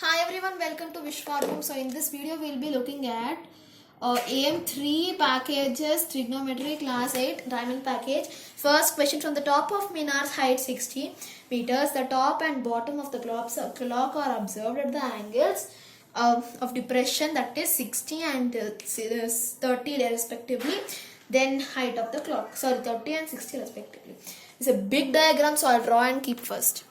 Hi everyone, welcome to Vishwa Room. So in this video we'll be looking at AM3 packages, trigonometry class 8 diamond package. First question: from the top of Minar's height 60 meters, the top and bottom of the clock are observed at the angles of depression, that is 60 and 30 respectively. Then height of the clock, 30 and 60 respectively. It's a big diagram, so I'll draw and keep first.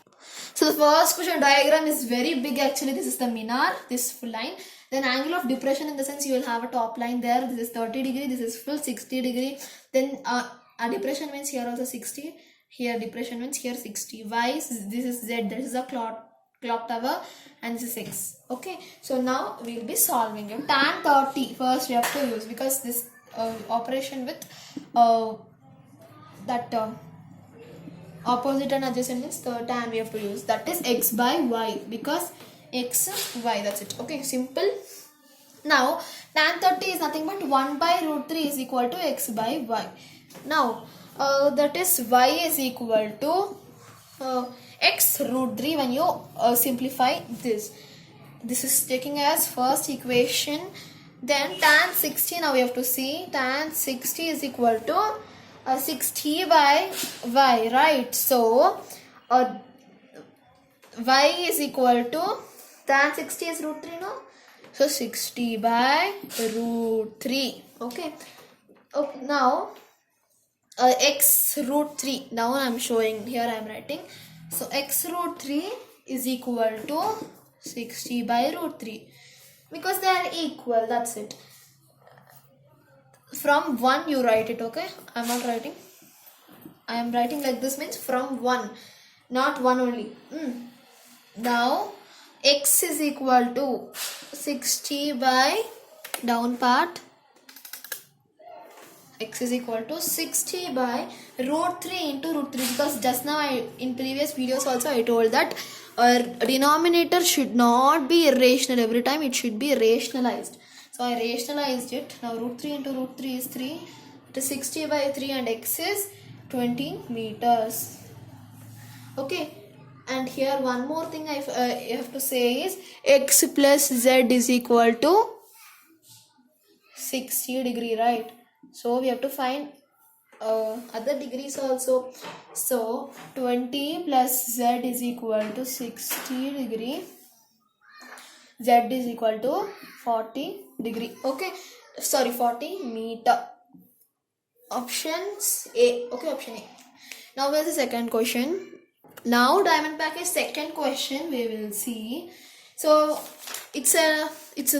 So the first question diagram is very big actually. This is the Minar, this full line. Then angle of depression, in the sense you will have a top line there. This is 30 degree, this is full 60 degree. Then a depression means here also 60. Here depression means here 60. Y, this is Z, this is a clock tower, and this is X. Okay, so now we will be solving it. Tan 30 first we have to use, because this operation with that opposite and adjacent is the tan we have to use, that is x by y, because x is y, that's it. Okay, simple. Now tan 30 is nothing but 1 by root 3 is equal to x by y. Now that is y is equal to x root 3 when you simplify this. This is taking as first equation. Then tan 60, now we have to see tan 60 is equal to 60 by y, right? So y is equal to tan 60 is root 3, no? So 60 by root 3. Okay. Now x root 3. Now I am showing here, I am writing. So x root 3 is equal to 60 by root 3, because they are equal, that's it. From 1 you write it, okay? I am not writing. I am writing like this, means from 1, not 1 only. Now x is equal to 60 by down part. X is equal to 60 by root 3 into root 3, because just now in previous videos also I told that our denominator should not be irrational every time, it should be rationalized. So I rationalized it. Now root 3 into root 3 is 3. It is 60 by 3 and x is 20 meters. Okay. And here one more thing I have to say is x plus z is equal to 60 degree, right? So we have to find other degrees also. So 20 plus z is equal to 60 degree. Z is equal to 40 degree. Okay, sorry, 40 meter. Options A. Okay, option A. Now where's the second question? Now diamond package second question we will see. So it's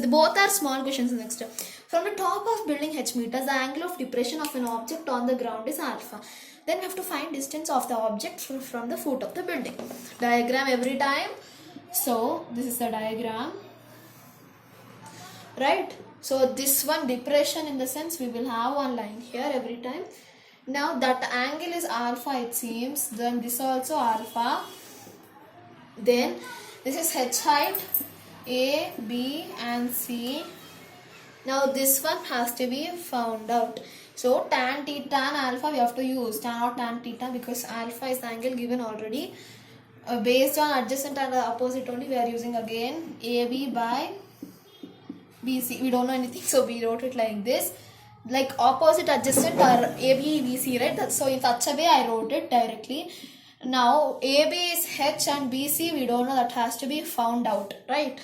both are small questions. Next, from the top of building h meters, the angle of depression of an object on the ground is alpha. Then we have to find distance of the object from the foot of the building. Diagram every time. So this is the diagram, right? So this one depression, in the sense we will have one line here every time. Now that angle is alpha, it seems. Then this also alpha. Then this is h height, A, B and C. Now this one has to be found out. So tan theta and alpha we have to use, tan or tan theta, because alpha is the angle given already. Based on adjacent and opposite only, we are using again AB by BC. We don't know anything, so we wrote it like this. Like opposite adjacent are AB, BC, right? So in such a way I wrote it directly. Now AB is H and BC we don't know, that has to be found out, right?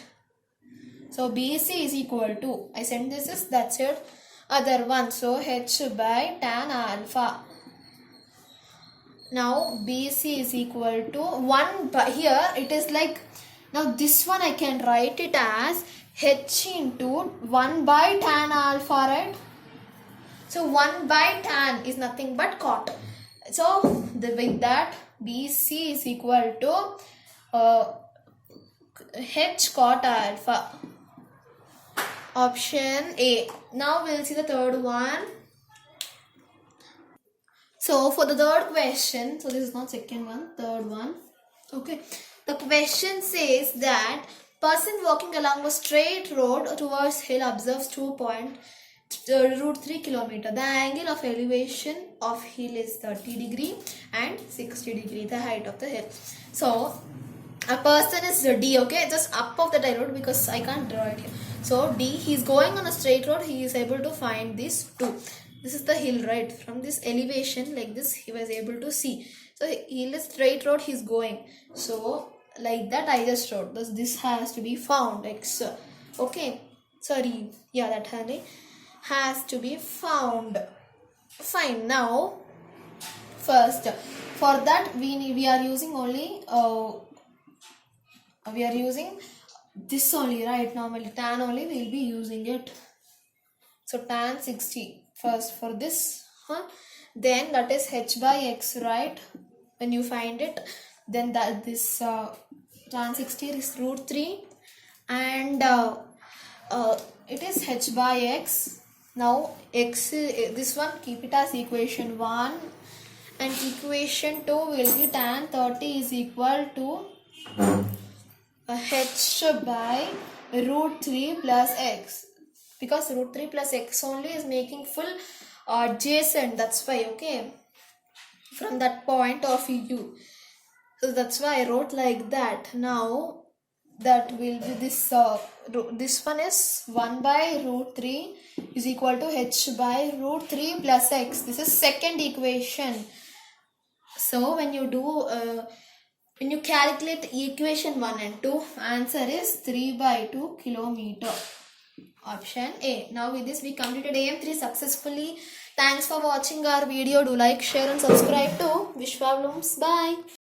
So BC is equal to, I sent this is, that's it, other one. So H by tan alpha. Now BC is equal to 1 by, here it is like, now this one I can write it as H into 1 by tan alpha, right? So 1 by tan is nothing but cot. So with that BC is equal to H cot alpha. Option A. Now we'll see the third one. So for the third question, so this is not second one, third one. Okay. The question says that person walking along a straight road towards hill observes 2 point root 3 kilometer. The angle of elevation of hill is 30 degree and 60 degree, the height of the hill. So A person is D, okay, just up of the road, because I can't draw it here. So D, he's going on a straight road, he is able to find these two. This is the hill, right? From this elevation like this he was able to see. So hill is straight road he's going. So like that I just wrote this has to be found X. Okay, sorry, yeah, that has to be found. Fine. Now first, for that we are using only we are using this only, right? Normally tan only we will be using it. So tan 60 first for this, then that is h by x, right? When you find it, then that this tan 60 is root 3, and it is h by x. Now x, this one keep it as equation 1, and equation 2 will be tan 30 is equal to h by root 3 plus x, because root 3 plus x only is making full adjacent, that's why, okay, from that point of view. So that's why I wrote like that. Now that will be this one is 1 by root 3 is equal to h by root 3 plus x. This is second equation. So when you do when you calculate equation 1 and 2, answer is 3 by 2 kilometer. Option A. Now with this we completed AM3 successfully. Thanks for watching our video. Do like, share and subscribe to Vishwa Blooms. Bye.